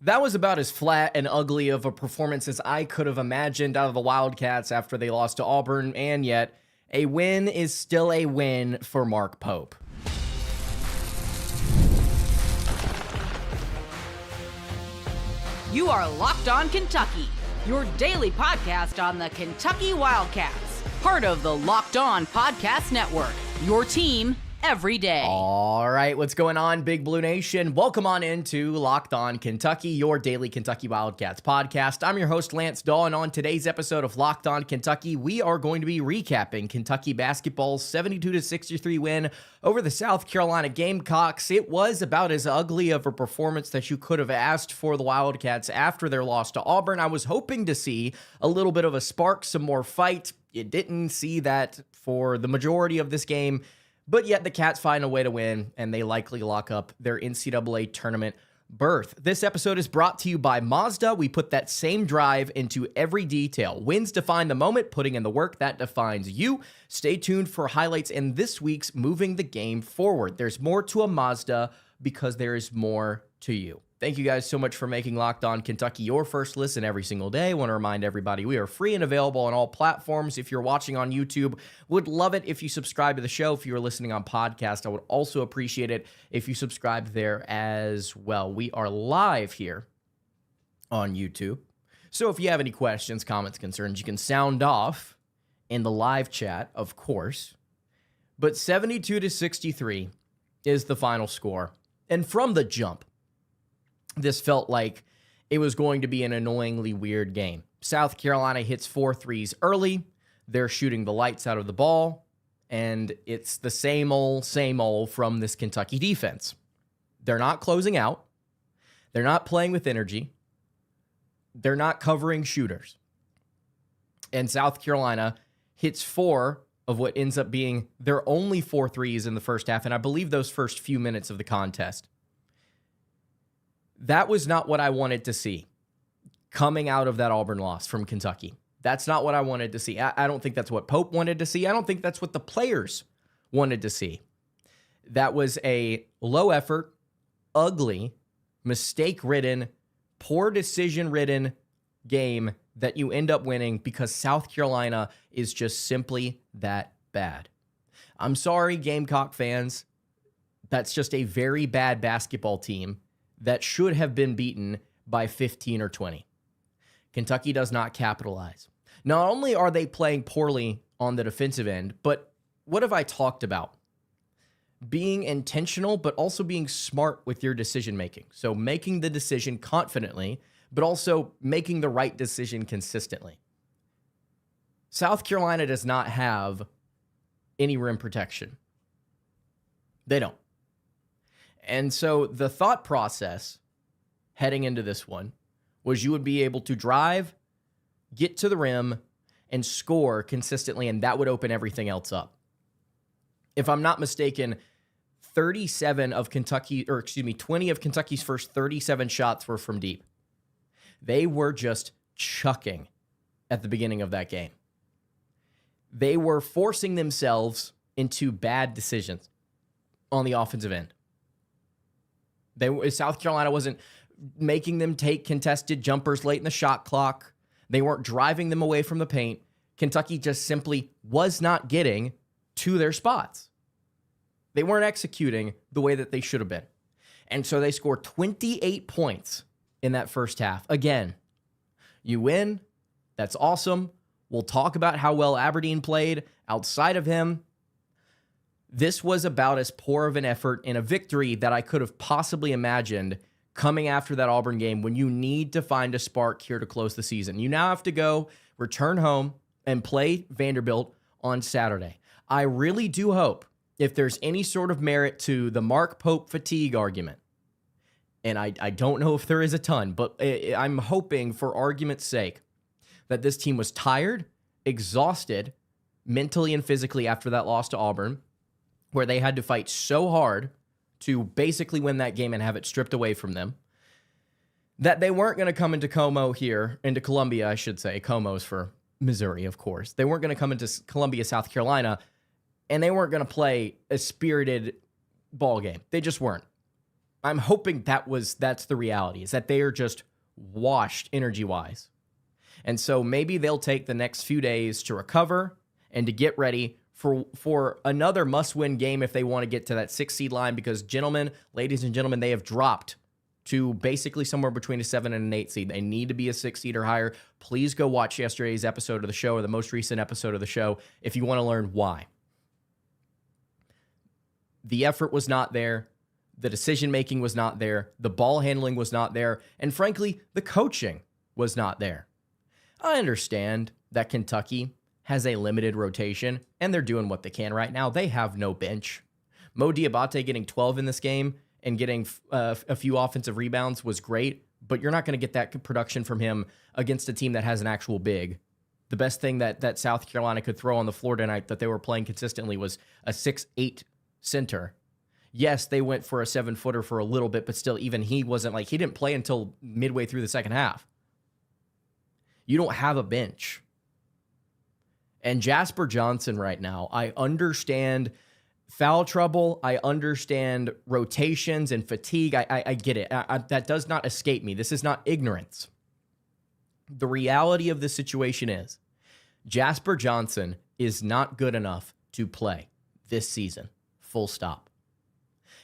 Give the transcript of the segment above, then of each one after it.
That was about as flat and ugly of a performance as I could have imagined out of the Wildcats after they lost to Auburn, and yet a win is still a win for Mark Pope. You are Locked On Kentucky, your daily podcast on the Kentucky Wildcats, part of the Locked On Podcast Network, your team every day. All right, what's going on, Big Blue Nation? Welcome on into Locked On Kentucky, your daily Kentucky Wildcats podcast. I'm your host, Lance Dawe, and on today's episode of Locked On Kentucky, we are going to be recapping Kentucky basketball's 72-63 win over the South Carolina Gamecocks. It was about as ugly of a performance that you could have asked for the Wildcats after their loss to Auburn. I was hoping to see a little bit of a spark, some more fight. You didn't see that for the majority of this game. But yet the Cats find a way to win, and they likely lock up their NCAA tournament berth. This episode is brought to you by Mazda. We put that same drive into every detail. Wins define the moment, putting in the work that defines you. Stay tuned for highlights in this week's Moving the Game Forward. There's more to a Mazda because there is more to you. Thank you guys so much for making Locked On Kentucky your first listen every single day. I want to remind everybody we are free and available on all platforms. If you're watching on YouTube, would love it if you subscribe to the show. If you're listening on podcast, I would also appreciate it if you subscribe there as well. We are live here on YouTube. So if you have any questions, comments, concerns, you can sound off in the live chat, of course. But 72-63 is the final score. And from the jump, this felt like it was going to be an annoyingly weird game. South Carolina hits 4 threes early. They're shooting the lights out of the ball. And it's the same old from this Kentucky defense. They're not closing out. They're not playing with energy. They're not covering shooters. And South Carolina hits 4 of what ends up being their only 4 threes in the first half. And I believe those first few minutes of the contest. That was not what I wanted to see coming out of that Auburn loss from Kentucky. That's not what I wanted to see. I don't think that's what Pope wanted to see. I don't think that's what the players wanted to see. That was a low effort, ugly, mistake-ridden, poor decision-ridden game that you end up winning because South Carolina is just simply that bad. I'm sorry, Gamecock fans. That's just a very bad basketball team that should have been beaten by 15 or 20. Kentucky does not capitalize. Not only are they playing poorly on the defensive end, but what have I talked about? Being intentional, but also being smart with your decision-making. So making the decision confidently, but also making the right decision consistently. South Carolina does not have any rim protection. They don't. And so the thought process heading into this one was you would be able to drive, get to the rim, and score consistently, and that would open everything else up. If I'm not mistaken, 20 of Kentucky's first 37 shots were from deep. They were just chucking at the beginning of that game. They were forcing themselves into bad decisions on the offensive end. South Carolina wasn't making them take contested jumpers late in the shot clock. They weren't driving them away from the paint. Kentucky just simply was not getting to their spots. They weren't executing the way that they should have been. And so they scored 28 points in that first half. Again, you win. That's awesome. We'll talk about how well Aberdine played outside of him. This was about as poor of an effort in a victory that I could have possibly imagined coming after that Auburn game when you need to find a spark here to close the season. You now have to go return home and play Vanderbilt on Saturday. I really do hope, if there's any sort of merit to the Mark Pope fatigue argument, and I don't know if there is a ton, but I'm hoping for argument's sake that this team was tired, exhausted, mentally and physically after that loss to Auburn, where they had to fight so hard to basically win that game and have it stripped away from them, that they weren't going to come into Columbia, I should say. Como's for Missouri, of course. They weren't going to come into Columbia, South Carolina, and they weren't going to play a spirited ball game. They just weren't. I'm hoping that's the reality, is that they are just washed energy-wise. And so maybe they'll take the next few days to recover and to get ready for another must-win game if they want to get to that 6 seed line, because ladies and gentlemen, they have dropped to basically somewhere between a 7 and an 8 seed. They need to be a 6 seed or higher. Please go watch yesterday's episode of the show, or the most recent episode of the show, if you want to learn why. The effort was not there. The decision-making was not there. The ball handling was not there. And frankly, the coaching was not there. I understand that Kentucky has a limited rotation, and they're doing what they can right now. They have no bench. Mo Diabate getting 12 in this game and getting a few offensive rebounds was great, but you're not going to get that production from him against a team that has an actual big. The best thing that South Carolina could throw on the floor tonight that they were playing consistently was a 6'8" center. Yes, they went for a 7-footer for a little bit, but still, even he didn't play until midway through the second half. You don't have a bench. And Jasper Johnson right now, I understand foul trouble. I understand rotations and fatigue. I get it. That does not escape me. This is not ignorance. The reality of the situation is Jasper Johnson is not good enough to play this season. Full stop.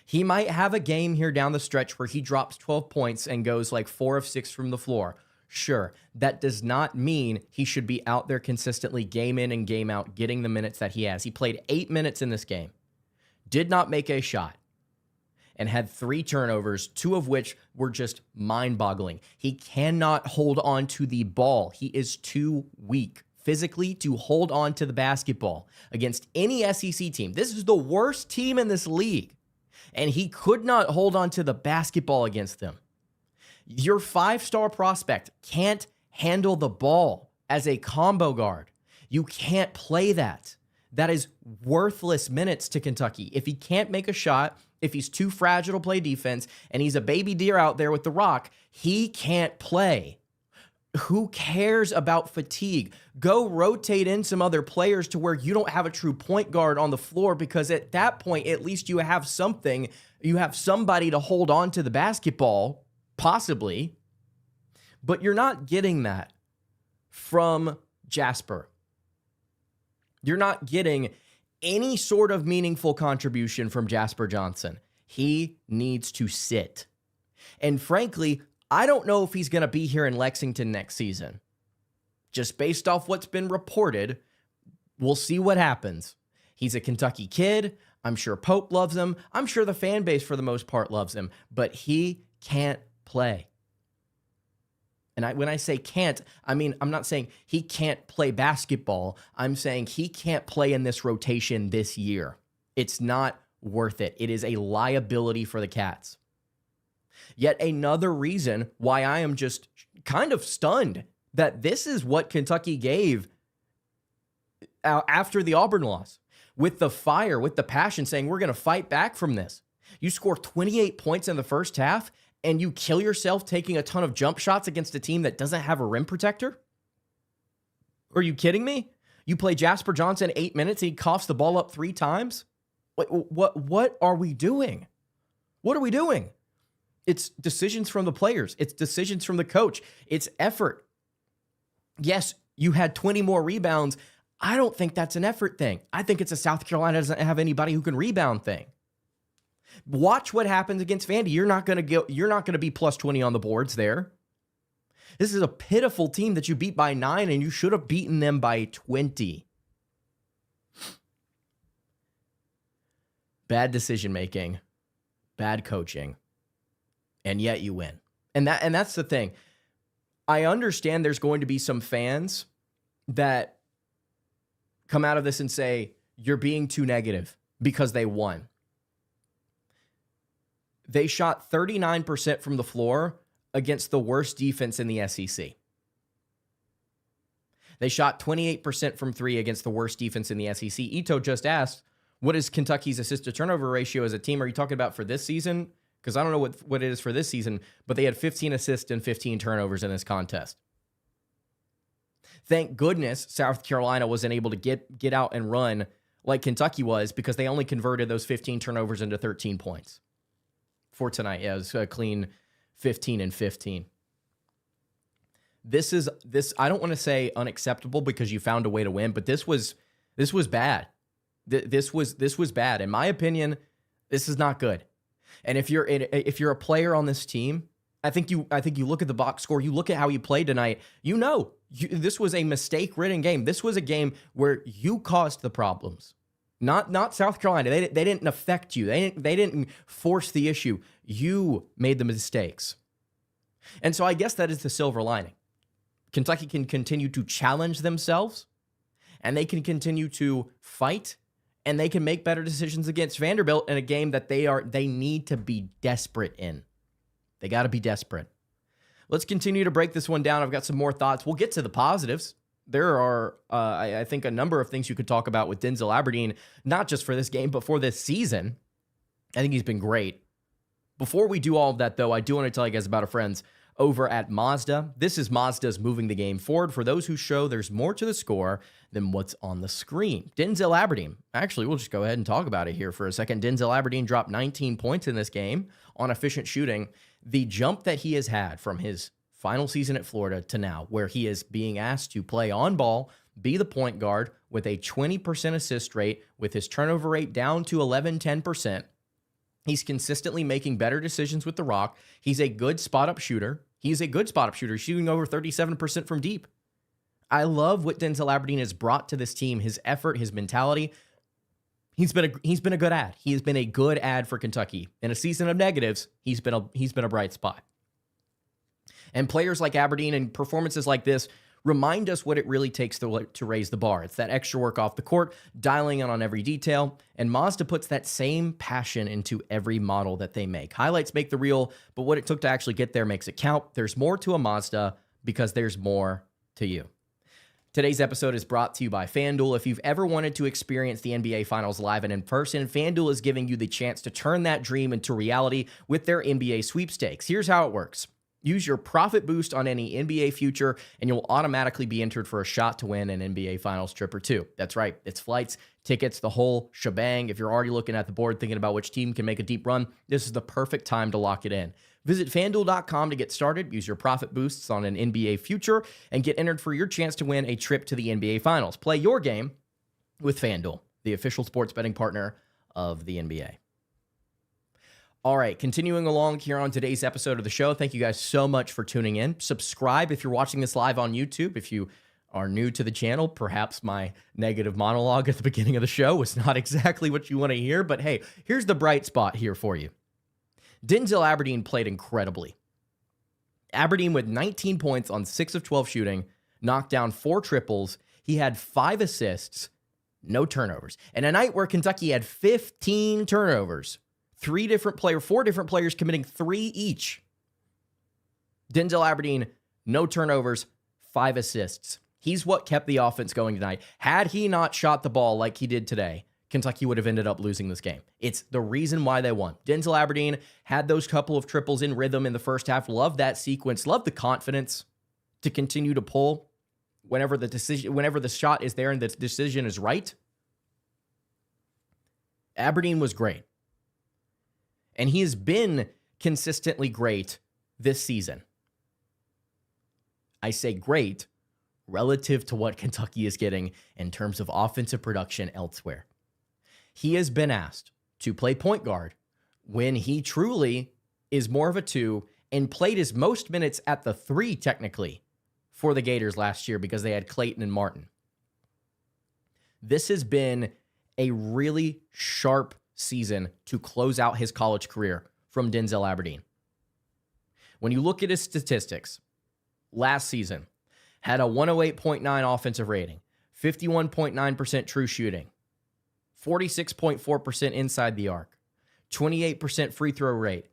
He might have a game here down the stretch where he drops 12 points and goes like 4 of 6 from the floor. Sure, that does not mean he should be out there consistently game in and game out getting the minutes that he has. He played 8 minutes in this game, did not make a shot, and had 3 turnovers, 2 of which were just mind-boggling. He cannot hold on to the ball. He is too weak physically to hold on to the basketball against any SEC team. This is the worst team in this league, and he could not hold on to the basketball against them. Your 5-star prospect can't handle the ball as a combo guard. You can't play that. That is worthless minutes to Kentucky. If he can't make a shot, if he's too fragile to play defense, and he's a baby deer out there with the rock, he can't play. Who cares about fatigue? Go rotate in some other players to where you don't have a true point guard on the floor, because at that point, at least you have something. You have somebody to hold on to the basketball, possibly, but you're not getting that from Jasper. You're not getting any sort of meaningful contribution from Jasper Johnson. He needs to sit. And frankly, I don't know if he's going to be here in Lexington next season. Just based off what's been reported, we'll see what happens. He's a Kentucky kid. I'm sure Pope loves him. I'm sure the fan base for the most part loves him, but he can't play. And when I say can't, I mean, I'm not saying he can't play basketball. I'm saying he can't play in this rotation this year. It's not worth it. It is a liability for the Cats. Yet another reason why I am just kind of stunned that this is what Kentucky gave after the Auburn loss, with the fire, with the passion, saying we're going to fight back from this. You score 28 points in the first half, and you kill yourself taking a ton of jump shots against a team that doesn't have a rim protector? Are you kidding me? You play Jasper Johnson 8 minutes, and he coughs the ball up 3 times? What are we doing? What are we doing? It's decisions from the players. It's decisions from the coach. It's effort. Yes, you had 20 more rebounds. I don't think that's an effort thing. I think it's a South Carolina doesn't have anybody who can rebound thing. Watch what happens against Vandy. You're not going to be plus 20 on the boards there. This is a pitiful team that you beat by 9, and you should have beaten them by 20. Bad decision making, bad coaching, and yet you win. And that's the thing. I understand there's going to be some fans that come out of this and say, you're being too negative because they won. They shot 39% from the floor against the worst defense in the SEC. They shot 28% from 3 against the worst defense in the SEC. Ito just asked, what is Kentucky's assist-to-turnover ratio as a team? Are you talking about for this season? Because I don't know what it is for this season, but they had 15 assists and 15 turnovers in this contest. Thank goodness South Carolina wasn't able to get out and run like Kentucky was, because they only converted those 15 turnovers into 13 points. for tonight. Yeah, it was a clean 15 and 15. This I don't want to say unacceptable because you found a way to win, but this was bad. This was bad. In my opinion, this is not good. And if you're a player on this team, I think you look at the box score, you look at how you played tonight, this was a mistake-ridden game. This was a game where you caused the problems. Not South Carolina. They didn't affect you. They didn't force the issue. You made the mistakes. And so I guess that is the silver lining. Kentucky can continue to challenge themselves, and they can continue to fight, and they can make better decisions against Vanderbilt in a game that they need to be desperate in. They got to be desperate. Let's continue to break this one down. I've got some more thoughts. We'll get to the positives. There are, I think, a number of things you could talk about with Denzel Aberdine, not just for this game, but for this season. I think he's been great. Before we do all of that, though, I do want to tell you guys about our friends over at Mazda. This is Mazda's moving the game forward for those who show there's more to the score than what's on the screen. Denzel Aberdine. Actually, we'll just go ahead and talk about it here for a second. Denzel Aberdine dropped 19 points in this game on efficient shooting. The jump that he has had from his final season at Florida to now, where he is being asked to play on ball, be the point guard with a 20% assist rate, with his turnover rate down to 10%. He's consistently making better decisions with the rock. He's a good spot-up shooter. Shooting over 37% from deep. I love what Denzel Aberdine has brought to this team, his effort, his mentality. He's been a good ad. He has been a good ad for Kentucky. In a season of negatives, he's been a bright spot. And players like Aberdeen and performances like this remind us what it really takes to raise the bar. It's that extra work off the court, dialing in on every detail, and Mazda puts that same passion into every model that they make. Highlights make the reel, but what it took to actually get there makes it count. There's more to a Mazda because there's more to you. Today's episode is brought to you by FanDuel. If you've ever wanted to experience the NBA Finals live and in person, FanDuel is giving you the chance to turn that dream into reality with their NBA sweepstakes. Here's how it works. Use your profit boost on any NBA future, and you'll automatically be entered for a shot to win an NBA Finals trip or two. That's right. It's flights, tickets, the whole shebang. If you're already looking at the board thinking about which team can make a deep run, this is the perfect time to lock it in. Visit FanDuel.com to get started. Use your profit boosts on an NBA future and get entered for your chance to win a trip to the NBA Finals. Play your game with FanDuel, the official sports betting partner of the NBA. All right, continuing along here on today's episode of the show, thank you guys so much for tuning in. Subscribe if you're watching this live on YouTube. If you are new to the channel, perhaps my negative monologue at the beginning of the show was not exactly what you want to hear, but hey, here's the bright spot here for you. Denzel Aberdine played incredibly. Aberdeen with 19 points on 6 of 12 shooting, knocked down 4 triples. He had 5 assists, no turnovers. And a night where Kentucky had 15 turnovers. 4 different players committing 3 each. Denzel Aberdine, no turnovers, 5 assists. He's what kept the offense going tonight. Had he not shot the ball like he did today, Kentucky would have ended up losing this game. It's the reason why they won. Denzel Aberdine had those couple of triples in rhythm in the first half. Love that sequence. Love the confidence to continue to pull whenever the shot is there and the decision is right. Aberdeen was great. And he has been consistently great this season. I say great relative to what Kentucky is getting in terms of offensive production elsewhere. He has been asked to play point guard when he truly is more of a 2 and played his most minutes at the 3 technically for the Gators last year because they had Clayton and Martin. This has been a really sharp season to close out his college career from Denzel Aberdeen. When you look at his statistics, last season had a 108.9 offensive rating, 51.9% true shooting, 46.4% inside the arc, 28% free throw rate,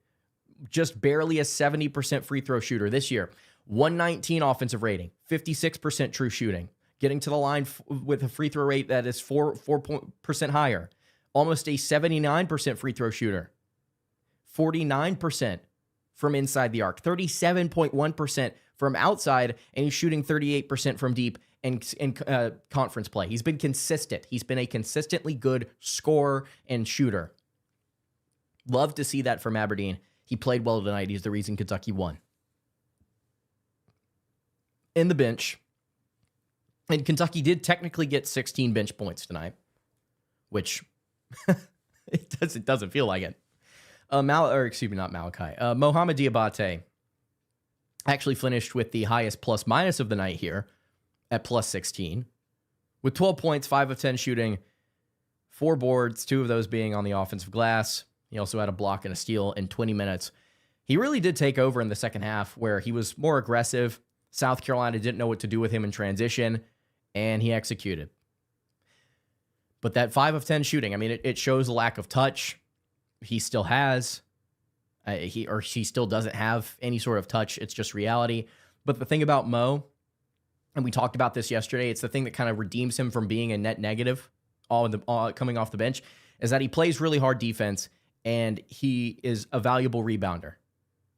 just barely a 70% free throw shooter this year, 119 offensive rating, 56% true shooting, getting to the line with a free throw rate that is 4% higher, almost a 79% free throw shooter, 49% from inside the arc, 37.1% from outside, and he's shooting 38% from deep in conference play. He's been consistent. He's been a consistently good scorer and shooter. Love to see that from Aberdeen. He played well tonight. He's the reason Kentucky won. In the bench, and Kentucky did technically get 16 bench points tonight, which it doesn't feel like it. Not Malachi. Mohamed Diabate actually finished with the highest plus minus of the night here at plus 16 with 12 points, 5 of 10 shooting, 4 boards, 2 of those being on the offensive glass. He also had a block and a steal in 20 minutes. He really did take over in the second half where he was more aggressive. South Carolina didn't know what to do with him in transition, and he executed. But that 5 of 10 shooting, I mean, it shows a lack of touch. He still has. He still doesn't have any sort of touch. It's just reality. But the thing about Mo, and we talked about this yesterday, it's the thing that kind of redeems him from being a net negative coming off the bench, is that he plays really hard defense, and he is a valuable rebounder.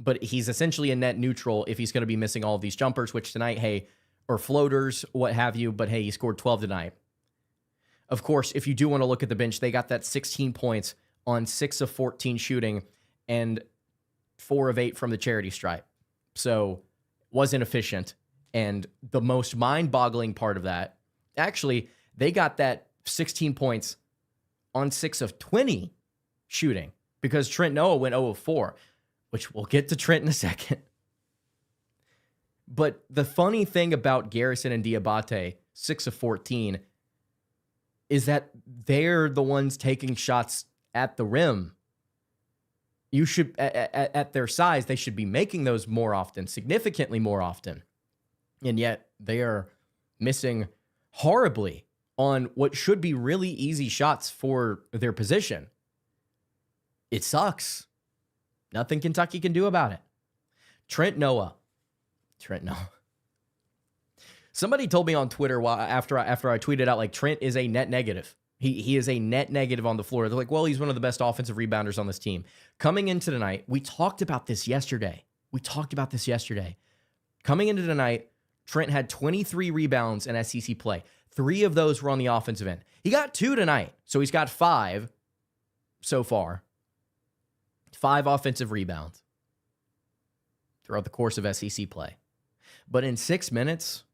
But he's essentially a net neutral if he's going to be missing all of these jumpers, which tonight, hey, or floaters, what have you, but hey, he scored 12 tonight. Of course, if you do want to look at the bench, they got that 16 points on 6 of 14 shooting and 4 of 8 from the charity stripe. So wasn't efficient. And the most mind-boggling part of that, actually, they got that 16 points on 6 of 20 shooting because Trent Noah went 0 of 4. Which we'll get to Trent in a second. But the funny thing about Garrison and Diabate, 6 of 14, is that they're the ones taking shots at the rim. You should, at their size, they should be making those more often, significantly more often. And yet they are missing horribly on what should be really easy shots for their position. It sucks. Nothing Kentucky can do about it. Trent Noah. Somebody told me on Twitter after I tweeted out, like, Trent is a net negative. He is a net negative on the floor. They're like, well, he's one of the best offensive rebounders on this team. Coming into tonight, we talked about this yesterday. Coming into tonight, Trent had 23 rebounds in SEC play. 3 of those were on the offensive end. He got 2 tonight, so he's got 5 so far. 5 offensive rebounds throughout the course of SEC play. But in 6 minutes,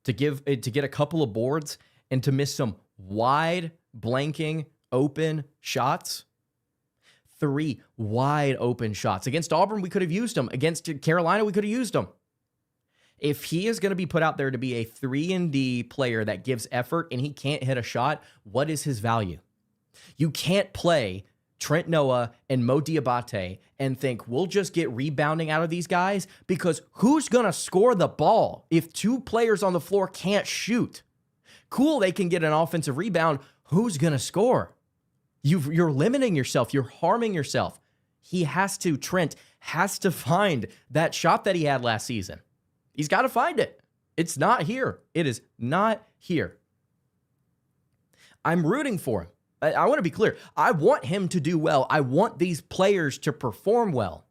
to get a couple of boards and to miss some wide, blanking, open shots. 3 wide open shots. Against Auburn, we could have used them. Against Carolina, we could have used them. If he is going to be put out there to be a 3-and-D player that gives effort and he can't hit a shot, what is his value? You can't play Trent Noah and Mo Diabate and think we'll just get rebounding out of these guys, because who's going to score the ball if 2 players on the floor can't shoot? Cool, they can get an offensive rebound. Who's going to score? You're limiting yourself. You're harming yourself. Trent has to find that shot that he had last season. He's got to find it. It's not here. It is not here. I'm rooting for him. I want to be clear. I want him to do well. I want these players to perform well.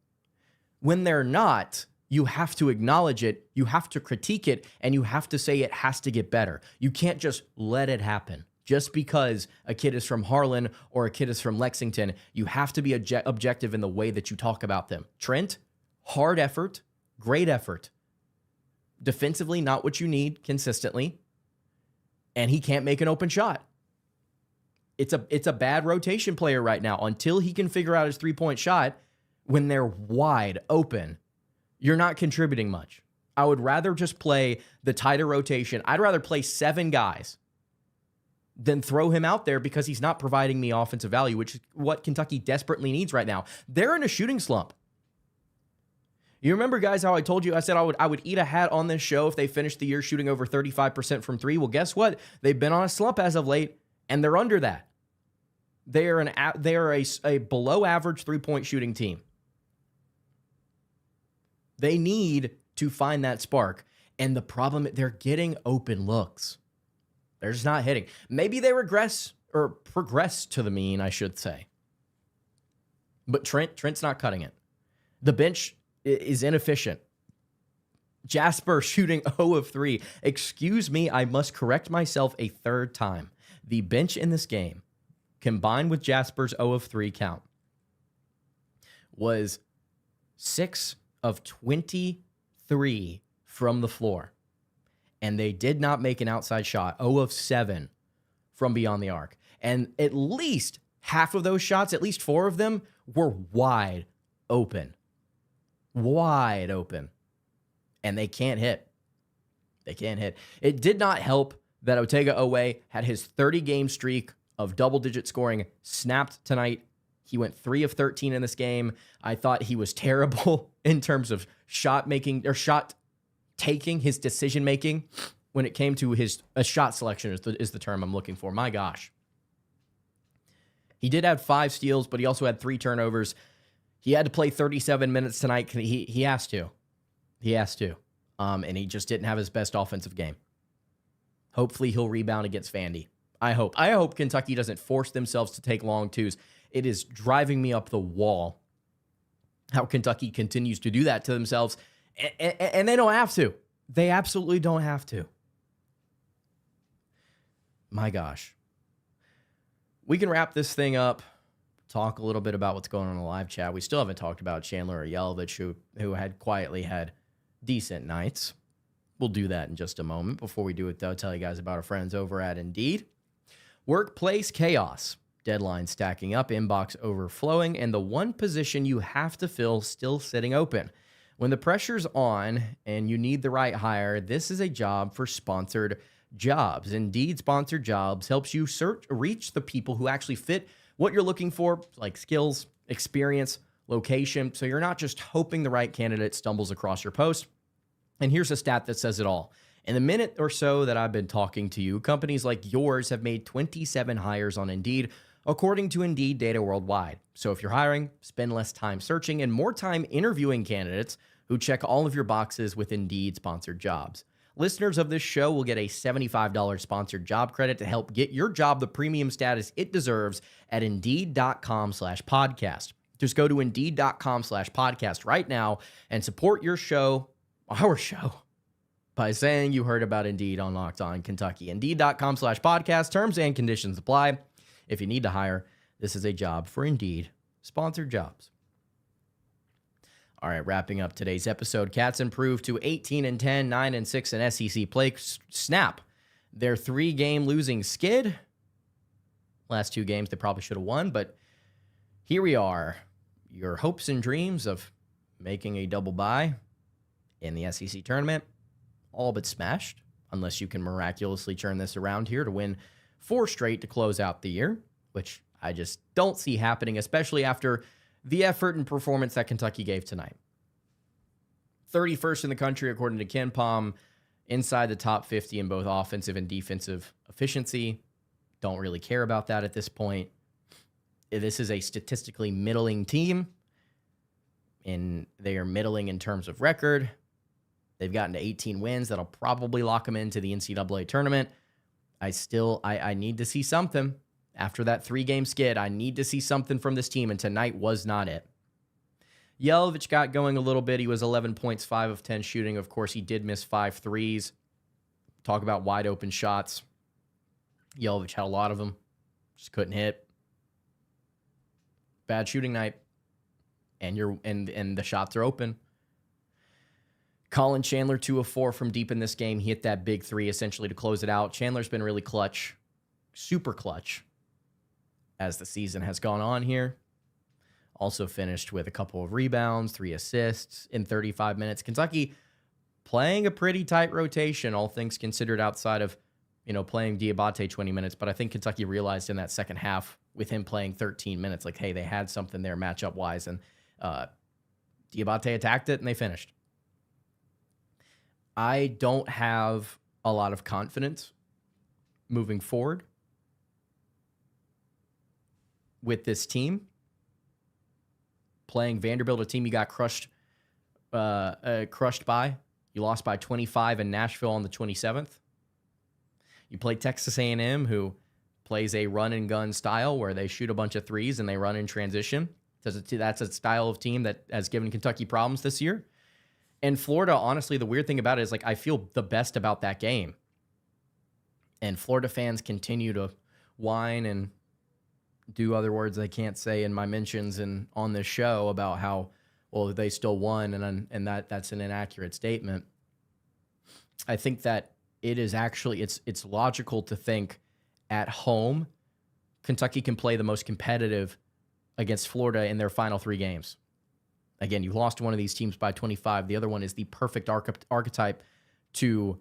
When they're not, you have to acknowledge it, you have to critique it, and you have to say it has to get better. You can't just let it happen. Just because a kid is from Harlan or a kid is from Lexington, you have to be objective in the way that you talk about them. Trent, hard effort, great effort. Defensively, not what you need consistently. And he can't make an open shot. It's a bad rotation player right now. Until he can figure out his 3-point shot, when they're wide open, you're not contributing much. I would rather just play the tighter rotation. I'd rather play 7 guys than throw him out there because he's not providing me offensive value, which is what Kentucky desperately needs right now. They're in a shooting slump. You remember, guys, how I told you, I said I would eat a hat on this show if they finished the year shooting over 35% from 3. Well, guess what? They've been on a slump as of late, and they're under that. They are a below average 3-point shooting team. They need to find that spark. And the problem, they're getting open looks. They're just not hitting. Maybe they progress to the mean, I should say. But Trent's not cutting it. The bench is inefficient. Jasper shooting 0 of 3. Excuse me, I must correct myself a 3rd time. The bench in this game, combined with Jasper's 0 of 3 count, was 6 of 23 from the floor. And they did not make an outside shot. 0 of 7 from beyond the arc. And at least half of those shots, at least 4 of them, were wide open. Wide open. And they can't hit. They can't hit. It did not help that Otega Oweh had his 30-game streak of double-digit scoring snapped tonight. He went 3 of 13 in this game. I thought he was terrible in terms of shot making or shot taking, his decision making when it came to his shot selection is the term I'm looking for. My gosh. He did have 5 steals, but he also had 3 turnovers. He had to play 37 minutes tonight. He has to. He has to. And he just didn't have his best offensive game. Hopefully he'll rebound against Vandy. I hope Kentucky doesn't force themselves to take long twos. It is driving me up the wall how Kentucky continues to do that to themselves. And they don't have to. They absolutely don't have to. My gosh. We can wrap this thing up, talk a little bit about what's going on in the live chat. We still haven't talked about Chandler or Yelovich, who had quietly had decent nights. We'll do that in just a moment. Before we do it, though, I'll tell you guys about our friends over at Indeed. Workplace chaos. Deadlines stacking up, inbox overflowing, and the one position you have to fill still sitting open. When the pressure's on and you need the right hire, this is a job for sponsored jobs. Indeed Sponsored Jobs helps you reach the people who actually fit what you're looking for, like skills, experience, location, so you're not just hoping the right candidate stumbles across your post. And here's a stat that says it all. In the minute or so that I've been talking to you, companies like yours have made 27 hires on Indeed, according to Indeed data worldwide. So if you're hiring, spend less time searching and more time interviewing candidates who check all of your boxes with Indeed Sponsored Jobs. Listeners of this show will get a $75 sponsored job credit to help get your job the premium status it deserves at Indeed.com/podcast. Just go to Indeed.com/podcast right now and support our show, by saying you heard about Indeed on Locked On Kentucky. Indeed.com/podcast. Terms and conditions apply. If you need to hire, this is a job for Indeed Sponsored Jobs. All right, wrapping up today's episode, Cats improved to 18-10, 9-6 in SEC play. Snap their 3-game losing skid. Last 2 games they probably should have won, but here we are. Your hopes and dreams of making a double bye in the SEC tournament, all but smashed, unless you can miraculously turn this around here to win 4 straight to close out the year, which I just don't see happening, especially after the effort and performance that Kentucky gave tonight. 31st in the country, according to KenPom, inside the top 50 in both offensive and defensive efficiency. Don't really care about that at this point. This is a statistically middling team, and they are middling in terms of record. They've gotten to 18 wins. That'll probably lock them into the NCAA tournament. I need to see something. After that 3-game skid, I need to see something from this team, and tonight was not it. Yelovich got going a little bit. He was 11 points, 5 of 10 shooting. Of course, he did miss 5 threes. Talk about wide open shots. Yelovich had a lot of them. Just couldn't hit. Bad shooting night. And the shots are open. Colin Chandler, 2 of 4 from deep in this game. He hit that big 3 essentially to close it out. Chandler's been really clutch, super clutch, as the season has gone on here. Also finished with a couple of rebounds, 3 assists in 35 minutes. Kentucky playing a pretty tight rotation, all things considered, outside of, playing Diabate 20 minutes. But I think Kentucky realized in that second half with him playing 13 minutes, like, hey, they had something there matchup-wise. And Diabate attacked it, and they finished. I don't have a lot of confidence moving forward with this team. Playing Vanderbilt, a team you got crushed by. You lost by 25 in Nashville on the 27th. You play Texas A&M, who plays a run-and-gun style where they shoot a bunch of threes and they run in transition. That's a style of team that has given Kentucky problems this year. And Florida, honestly, the weird thing about it is, I feel the best about that game. And Florida fans continue to whine and do other words I can't say in my mentions and on this show about how, well, they still won, and that's an inaccurate statement. I think that it is actually, it's logical to think at home, Kentucky can play the most competitive against Florida in their final 3 games. Again, you lost one of these teams by 25. The other one is the perfect archetype to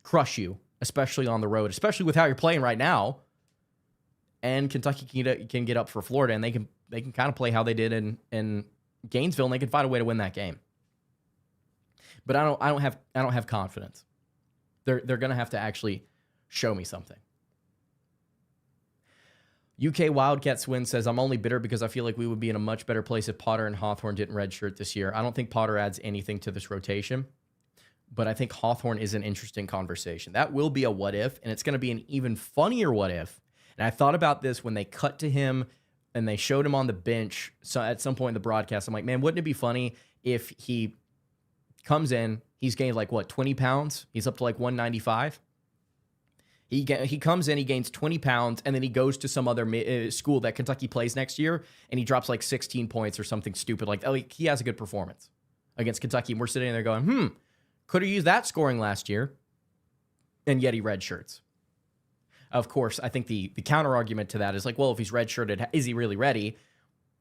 crush you, especially on the road, especially with how you're playing right now. And Kentucky can get up for Florida, and they can kind of play how they did in Gainesville, and they can find a way to win that game. But I don't have confidence. They're going to have to actually show me something. UK Wildcats win says, I'm only bitter because I feel like we would be in a much better place if Potter and Hawthorne didn't redshirt this year. I don't think Potter adds anything to this rotation, but I think Hawthorne is an interesting conversation. That will be a what if, and it's going to be an even funnier what if. And I thought about this when they cut to him and they showed him on the bench. So at some point in the broadcast, I'm like, man, wouldn't it be funny if he comes in, he's gained like, 20 pounds? He's up to like 195. He comes in, he gains 20 pounds, and then he goes to some other school that Kentucky plays next year, and he drops like 16 points or something stupid like, oh, he has a good performance against Kentucky. And we're sitting there going, could have used that scoring last year, and yet he redshirts. Of course, I think the counter argument to that is like, well, if he's redshirted, is he really ready?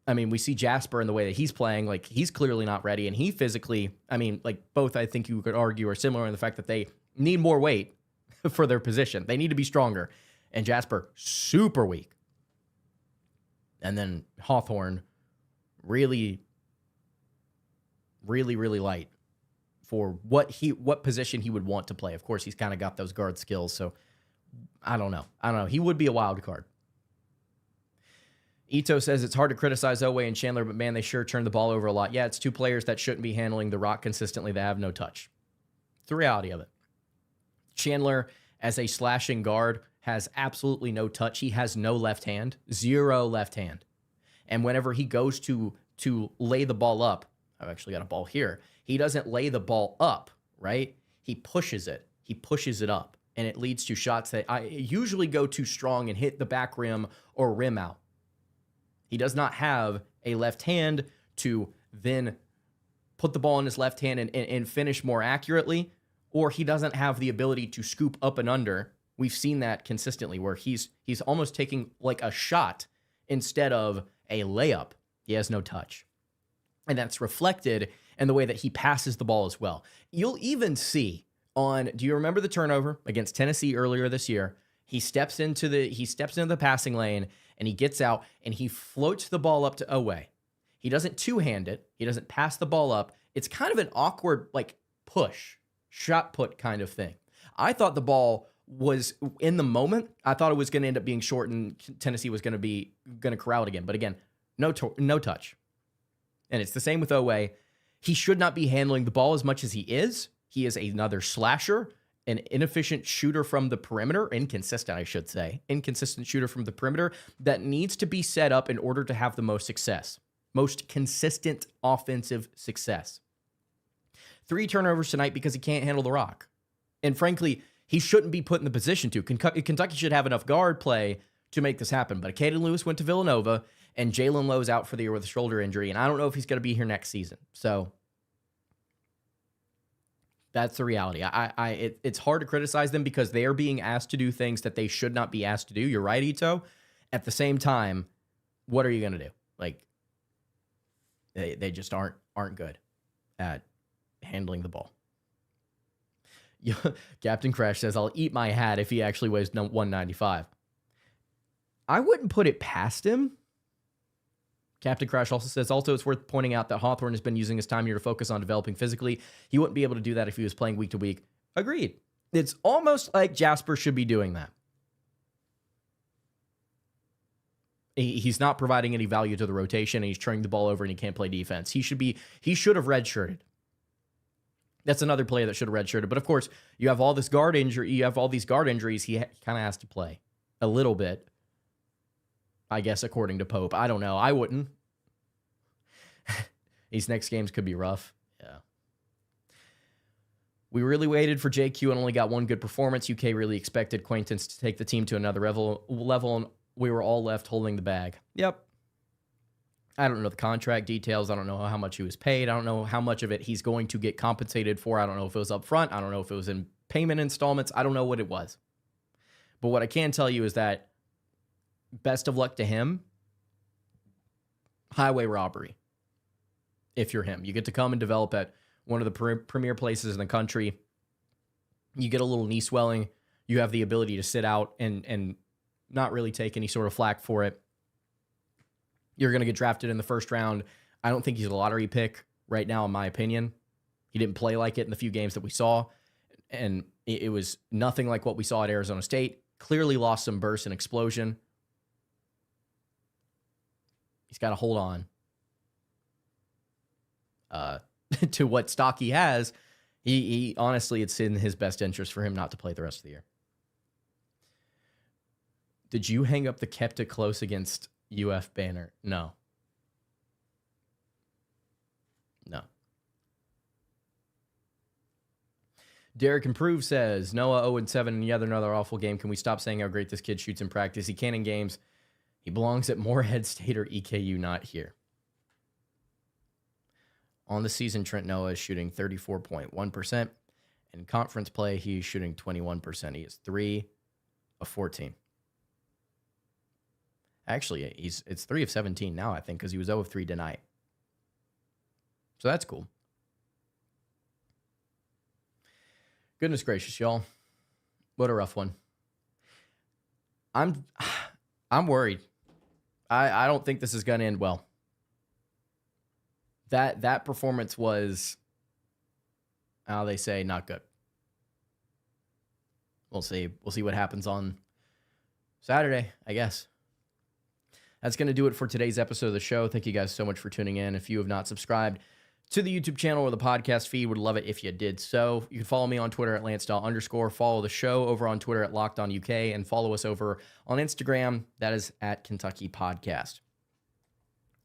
I mean, we see Jasper in the way that he's playing, like he's clearly not ready, and he physically, I mean, like both I think you could argue are similar in the fact that they need more weight for their position. They need to be stronger. And Jasper, super weak. And then Hawthorne, really, really, really light for what position he would want to play. Of course, he's kind of got those guard skills, so I don't know. He would be a wild card. Ito says it's hard to criticize Oweh and Chandler, but man, they sure turn the ball over a lot. Yeah, it's 2 players that shouldn't be handling the rock consistently that have no touch. It's the reality of it. Chandler, as a slashing guard, has absolutely no touch. He has no left hand, 0 left hand. And whenever he goes to lay the ball up, I've actually got a ball here. He doesn't lay the ball up, right? He pushes it. He pushes it up. And it leads to shots that I usually go too strong and hit the back rim or rim out. He does not have a left hand to then put the ball in his left hand and finish more accurately, or he doesn't have the ability to scoop up and under. We've seen that consistently where he's almost taking like a shot instead of a layup. He has no touch. And that's reflected in the way that he passes the ball as well. You'll even see do you remember the turnover against Tennessee earlier this year? He steps into the passing lane and he gets out and he floats the ball up to Oweh. He doesn't two-hand it. He doesn't pass the ball up. It's kind of an awkward like push, shot put kind of thing. I thought the ball was in the moment. I thought it was going to end up being short and Tennessee was going to corral it again. But again, no touch. And it's the same with Oweh. He should not be handling the ball as much as he is. He is another slasher, an inefficient shooter from the perimeter, inconsistent shooter from the perimeter that needs to be set up in order to have the most success, most consistent offensive success. 3 turnovers tonight because he can't handle the rock. And frankly, he shouldn't be put in the position to. Kentucky should have enough guard play to make this happen. But Caden Lewis went to Villanova, and Jalen Lowe's out for the year with a shoulder injury, and I don't know if he's going to be here next season. So that's the reality. It's hard to criticize them because they are being asked to do things that they should not be asked to do. You're right, Ito. At the same time, what are you going to do? Like, they just aren't good at handling the ball. Captain Crash says, I'll eat my hat if he actually weighs 195. I wouldn't put it past him. Captain Crash also says, also, it's worth pointing out that Hawthorne has been using his time here to focus on developing physically. He wouldn't be able to do that if he was playing week to week. Agreed. It's almost like Jasper should be doing that. He's not providing any value to the rotation, and he's turning the ball over, and he can't play defense. He should have redshirted. That's another player that should have redshirted. But of course, you have all this guard injury. You have all these guard injuries. He kind of has to play a little bit, I guess, according to Pope. I don't know. I wouldn't. These next games could be rough. Yeah. We really waited for JQ and only got one good performance. UK really expected Quaintance to take the team to another level, and we were all left holding the bag. Yep. I don't know the contract details. I don't know how much he was paid. I don't know how much of it he's going to get compensated for. I don't know if it was up front. I don't know if it was in payment installments. I don't know what it was. But what I can tell you is that best of luck to him. Highway robbery. If you're him, you get to come and develop at one of the premier places in the country. You get a little knee swelling. You have the ability to sit out and not really take any sort of flack for it. You're going to get drafted in the first round. I don't think he's a lottery pick right now, in my opinion. He didn't play like it in the few games that we saw, and it was nothing like what we saw at Arizona State. Clearly lost some burst and explosion. He's got to hold on to what stock he has. He honestly, it's in his best interest for him not to play the rest of the year. Did you hang up the kept it close against UF banner? No. Derek Improve says, Noah 0-7 and yet another awful game. Can we stop saying how great this kid shoots in practice? He can in games. He belongs at Morehead State or EKU, not here. On the season, Trent Noah is shooting 34.1%. In conference play, he's shooting 21%. He is 3 of 14. Actually, it's 3 of 17 now, I think, because he was 0 of 3 tonight. So that's cool. Goodness gracious, y'all. What a rough one. I'm worried. I don't think this is going to end well. That performance was, how they say, not good. We'll see. We'll see what happens on Saturday, I guess. That's going to do it for today's episode of the show. Thank you guys so much for tuning in. If you have not subscribed to the YouTube channel or the podcast feed, would love it if you did so. You can follow me on Twitter at @LanceDawe_. Follow the show over on Twitter at LockedOnUK, and follow us over on Instagram. That is at Kentucky Podcast.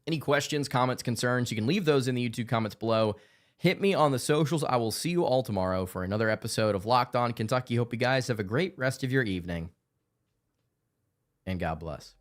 Any questions, comments, concerns, you can leave those in the YouTube comments below. Hit me on the socials. I will see you all tomorrow for another episode of Locked On Kentucky. Hope you guys have a great rest of your evening. And God bless.